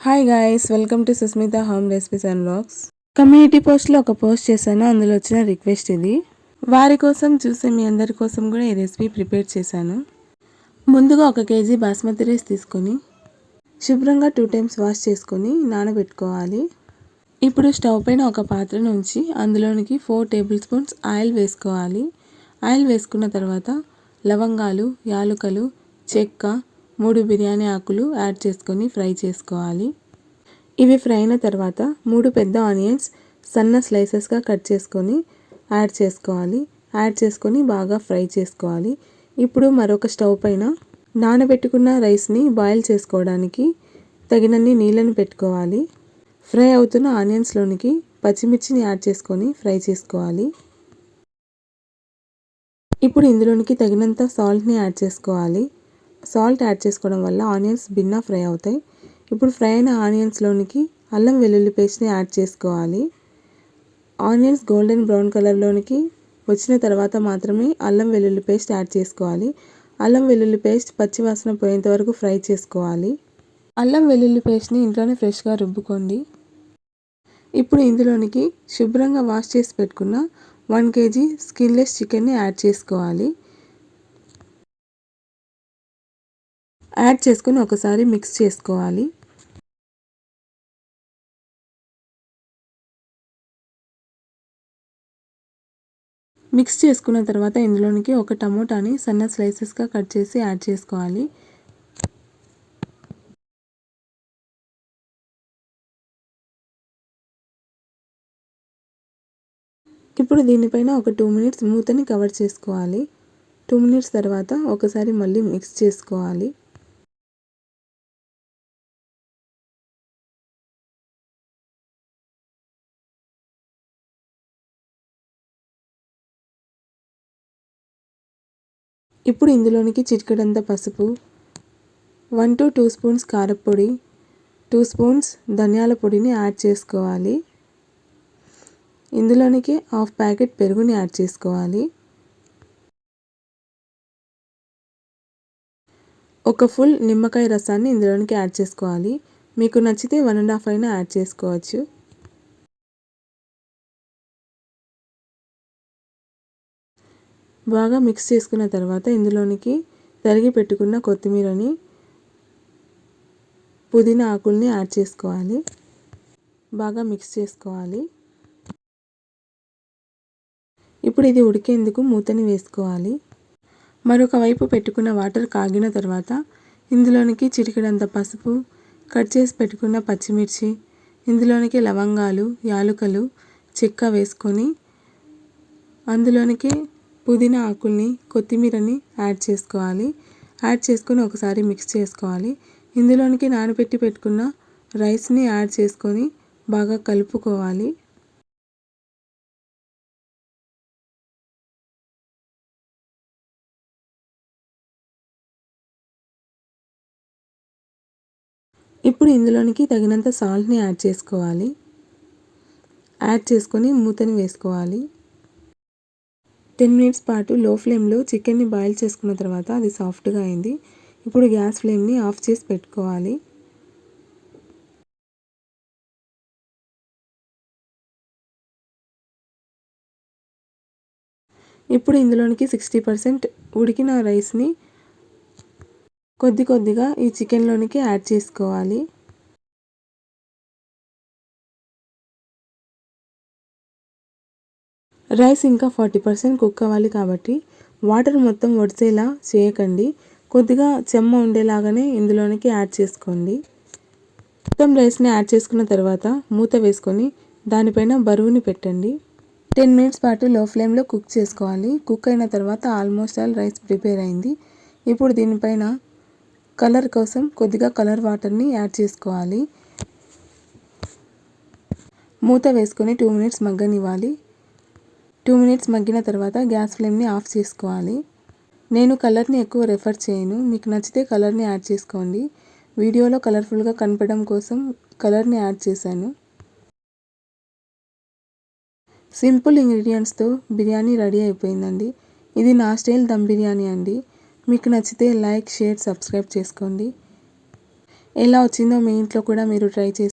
Hi guys, welcome to Susmita home recipes and vlogs. Community పోస్ట్లో ఒక post చేశాను, అందులో వచ్చిన రిక్వెస్ట్ ఇది. వారి కోసం చూసే మీ అందరి కోసం కూడా ఈ రెసిపీ ప్రిపేర్ చేశాను. ముందుగా 1 kg బాస్మతి రైస్ తీసుకొని శుభ్రంగా 2 times వాష్ చేసుకొని నానబెట్టుకోవాలి. ఇప్పుడు స్టవ్ పైన ఒక పాత్రను ఉంచి అందులోనికి 4 tablespoons ఆయిల్ వేసుకోవాలి. ఆయిల్ వేసుకున్న తర్వాత లవంగాలు, యాలకులు, చెక్క, 3 బిర్యానీ ఆకులు యాడ్ చేసుకొని ఫ్రై చేసుకోవాలి. ఇవి ఫ్రై అయిన తర్వాత 3 పెద్ద ఆనియన్స్ సన్న స్లైసెస్గా కట్ చేసుకొని యాడ్ చేసుకోవాలి. యాడ్ చేసుకొని బాగా ఫ్రై చేసుకోవాలి. ఇప్పుడు మరొక స్టవ్ పైన నానబెట్టుకున్న రైస్ని బాయిల్ చేసుకోవడానికి తగినన్ని నీళ్ళని పెట్టుకోవాలి. ఫ్రై అవుతున్న ఆనియన్స్లోనికి పచ్చిమిర్చిని యాడ్ చేసుకొని ఫ్రై చేసుకోవాలి. ఇప్పుడు ఇందులోనికి తగినంత సాల్ట్ని యాడ్ చేసుకోవాలి. సాల్ట్ యాడ్ చేసుకోవడం వల్ల ఆనియన్స్ భిన్న ఫ్రై అవుతాయి. ఇప్పుడు ఫ్రై అయిన ఆనియన్స్లోనికి అల్లం వెల్లుల్లి పేస్ట్ని యాడ్ చేసుకోవాలి. ఆనియన్స్ గోల్డెన్ బ్రౌన్ కలర్లోనికి వచ్చిన తర్వాత మాత్రమే అల్లం వెల్లుల్లి పేస్ట్ యాడ్ చేసుకోవాలి. అల్లం వెల్లుల్లి పేస్ట్ పచ్చివాసన పోయేంత వరకు ఫ్రై చేసుకోవాలి. అల్లం వెల్లుల్లి పేస్ట్ని ఇంట్లోనే ఫ్రెష్గా రుబ్బుకోండి. ఇప్పుడు ఇందులోనికి శుభ్రంగా వాష్ చేసి పెట్టుకున్న 1 kg స్కిన్లెస్ చికెన్ని యాడ్ చేసుకోవాలి. యాడ్ చేసుకొని ఒకసారి మిక్స్ చేసుకోవాలి. మిక్స్ చేసుకున్న తర్వాత ఇందులోనికి ఒక టమోటాని సన్న స్లైసెస్గా కట్ చేసి యాడ్ చేసుకోవాలి. ఇప్పుడు దీనిపైన ఒక 2 minutes మూతని కవర్ చేసుకోవాలి. 2 minutes తర్వాత ఒకసారి మళ్ళీ మిక్స్ చేసుకోవాలి. ఇప్పుడు ఇందులోనికి చిటికెడంత పసుపు, 1 to 2 spoons కారపొడి, 2 spoons ధనియాల పొడిని యాడ్ చేసుకోవాలి. ఇందులోనికి 1/2 ప్యాకెట్ పెరుగుని యాడ్ చేసుకోవాలి. ఒక ఫుల్ నిమ్మకాయ రసాన్ని ఇందులోనికి యాడ్ చేసుకోవాలి. మీకు నచ్చితే 1.5 అయినా యాడ్ చేసుకోవచ్చు. బాగా మిక్స్ చేసుకున్న తర్వాత ఇందులోనికి తరిగి పెట్టుకున్న కొత్తిమీరని, పుదీనా ఆకుల్ని యాడ్ చేసుకోవాలి. బాగా మిక్స్ చేసుకోవాలి. ఇప్పుడు ఇది ఉడికేందుకు మూతని వేసుకోవాలి. మరొక వైపు పెట్టుకున్న వాటర్ కాగిన తర్వాత ఇందులోనికి చిటికెడంత పసుపు, కట్ చేసి పెట్టుకున్న పచ్చిమిర్చి, ఇందులోనికి లవంగాలు, యాలకులు, చెక్క వేసుకొని అందులోనికి పుదీనా ఆకుల్ని, కొత్తిమీరని యాడ్ చేసుకోవాలి. యాడ్ చేసుకొని ఒకసారి మిక్స్ చేసుకోవాలి. ఇందులోనికి నానబెట్టి పెట్టుకున్న రైస్ని యాడ్ చేసుకొని బాగా కలుపుకోవాలి. ఇప్పుడు ఇందులోనికి తగినంత సాల్ట్ని యాడ్ చేసుకోవాలి. యాడ్ చేసుకొని మూతని వేసుకోవాలి. 10 minutes పాటు లో ఫ్లేమ్లో చికెన్ని బాయిల్ చేసుకున్న తర్వాత అది సాఫ్ట్గా అయింది. ఇప్పుడు గ్యాస్ ఫ్లేమ్ని ఆఫ్ చేసి పెట్టుకోవాలి. ఇప్పుడు ఇందులోనికి 60% ఉడికిన రైస్ని కొద్దిగా ఈ చికెన్లోనికి యాడ్ చేసుకోవాలి. రైస్ ఇంకా 40% కుక్ అవ్వాలి కాబట్టి వాటర్ మొత్తం ఒడిసేలా చేయకండి. కొద్దిగా చెమ్మ ఉండేలాగానే ఇందులోనికి యాడ్ చేసుకోండి. మొత్తం రైస్ని యాడ్ చేసుకున్న తర్వాత మూత వేసుకొని దానిపైన బరువుని పెట్టండి. 10 minutes పాటు లో ఫ్లేమ్లో కుక్ చేసుకోవాలి. కుక్ అయిన తర్వాత ఆల్మోస్ట్ ఆల్ రైస్ ప్రిపేర్ అయింది. ఇప్పుడు దీనిపైన కలర్ కోసం కొద్దిగా కలర్ వాటర్ని యాడ్ చేసుకోవాలి. మూత వేసుకొని 2 minutes మగ్గనివ్వాలి. 2 minutes మగ్గిన తర్వాత గ్యాస్ ఫ్లేమ్ని ఆఫ్ చేసుకోవాలి. నేను కలర్ని ఎక్కువ రెఫర్ చేయను, మీకు నచ్చితే కలర్ని యాడ్ చేసుకోండి. వీడియోలో కలర్ఫుల్గా కనపడడం కోసం కలర్ని యాడ్ చేశాను. సింపుల్ ఇంగ్రీడియంట్స్తో బిర్యానీ రెడీ అయిపోయిందండి. ఇది నా స్టైల్ దమ్ బిర్యానీ అండి. మీకు నచ్చితే లైక్, షేర్, సబ్స్క్రైబ్ చేసుకోండి. ఎలా వచ్చిందో మీ ఇంట్లో కూడా మీరు ట్రై చేసి